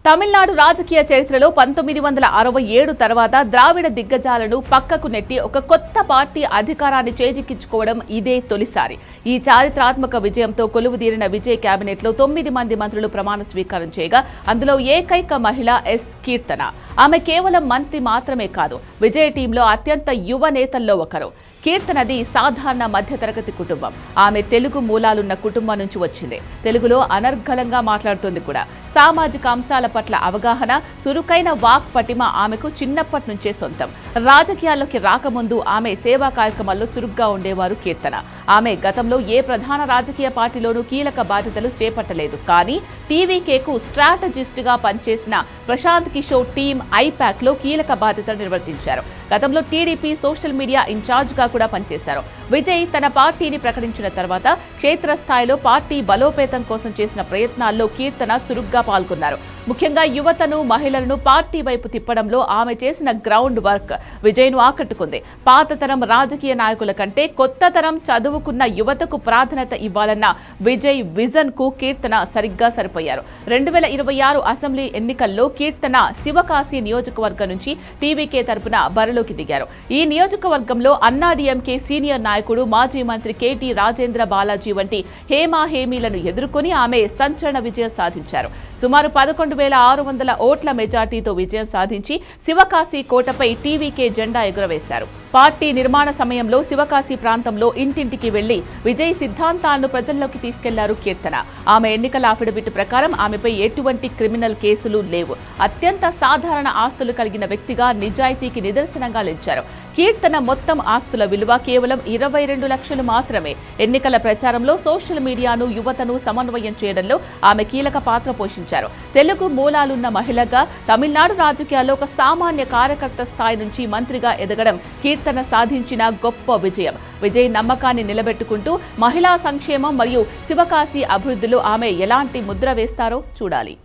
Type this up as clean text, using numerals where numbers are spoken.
తమిళనాడు రాజకీయ చరిత్రలో 1967 తర్వాత ద్రావిడ దిగ్గజాలను పక్కకు నెట్టి ఒక కొత్త పార్టీ అధికారాన్ని చేజిక్కించుకోవడం ఇదే తొలిసారి. ఈ చారిత్రాత్మక విజయంతో కొలువుదీరిన విజయ్ కేబినెట్లో 9 మంది మంత్రులు ప్రమాణ స్వీకారం చేయగా అందులో ఏకైక మహిళ ఎస్. కీర్తన. ఆమె కేవలం మంత్రి మాత్రమే కాదు, విజయ్ టీంలో అత్యంత యువ నేతల్లో ఒకరు. కీర్తనది సాధారణ మధ్యతరగతి కుటుంబం. ఆమె తెలుగు మూలాలున్న కుటుంబం నుంచి వచ్చింది. తెలుగులో అనర్గళంగా మాట్లాడుతుంది కూడా. సామాజిక అంశాల పట్ల అవగాహన, చురుకైన వాక్ పటిమ ఆమెకు చిన్నప్పటి నుంచే సొంతం. రాజకీయాల్లోకి రాకముందు ఆమె సేవా కార్యక్రమాల్లో చురుగ్గా ఉండేవారు కీర్తన. ఆమె గతంలో ఏ ప్రధాన రాజకీయ పార్టీలోనూ కీలక బాధ్యతలు చేపట్టలేదు. కానీ టీవీకేకు స్ట్రాటజిస్ట్గా పనిచేసిన ప్రశాంత్ కిషోర్ టీం ఐపాక్లో కీలక బాధ్యతలు నిర్వర్తించారు. గతంలో టీడీపీ సోషల్ మీడియా ఇన్ఛార్జ్గా కూడా పనిచేశారు. విజయ్ తన పార్టీని ప్రకటించిన తర్వాత క్షేత్రస్థాయిలో పార్టీ బలోపేతం కోసం చేసిన ప్రయత్నాల్లో కీర్తన చురుగ్గా పాల్గొన్నారు. ముఖ్యంగా యువతను, మహిళలను పార్టీ వైపు తిప్పడంలో ఆమె చేసిన గ్రౌండ్ వర్క్ విజయ్ను ఆకట్టుకుంది. పాత తరం రాజకీయ నాయకుల కంటే కొత్త తరం చదువుకున్న యువతకు ప్రాధాన్యత ఇవ్వాలన్న విజయ్ విజన్ కు కీర్తన సరిగ్గా సరిపోయారు. 2026 అసెంబ్లీ ఎన్నికల్లో కీర్తన శివకాశి నియోజకవర్గం నుంచి టీవీకే తరపున బరిలోకి దిగారు. ఈ నియోజకవర్గంలో అన్నాడీఎంకే సీనియర్ నాయకుడు, మాజీ మంత్రి కేటీ రాజేంద్ర బాలాజీ వంటి హేమీలను ఎదుర్కొని ఆమె సంచలన విజయం సాధించారు. సుమారు 11,600 ఓట్ల మెజార్టీతో విజయం సాధించి శివకాశి కోటపై టీవీకే జెండా ఎగురవేశారు. పార్టీ నిర్మాణ సమయంలో శివకాశి ప్రాంతంలో ఇంటింటికి వెళ్లి విజయ్ సిద్ధాంతాలను ప్రజల్లోకి తీసుకెళ్లారు కీర్తన. ఆమె ఎన్నికల అఫిడవిట్ ప్రకారం ఆమెపై ఎటువంటి క్రిమినల్ కేసులు లేవు. అత్యంత సాధారణ ఆస్తులు కలిగిన వ్యక్తిగా నిజాయితీకి నిదర్శనంగా నిలిచారు. కీర్తన మొత్తం ఆస్తుల విలువ కేవలం 22 లక్షలు మాత్రమే. ఎన్నికల ప్రచారంలో సోషల్ మీడియాను, యువతను సమన్వయం చేయడంలో ఆమె కీలక పాత్ర పోషించారు. తెలుగు మూలాలున్న మహిళగా తమిళనాడు రాజకీయాల్లో ఒక సామాన్య కార్యకర్త స్థాయి నుంచి మంత్రిగా ఎదగడం కీర్తన సాధించిన గొప్ప విజయం. విజయ్ నమ్మకాన్ని నిలబెట్టుకుంటూ మహిళా సంక్షేమం మరియు శివకాశి అభివృద్ధిలో ఆమె ఎలాంటి ముద్ర వేస్తారో చూడాలి.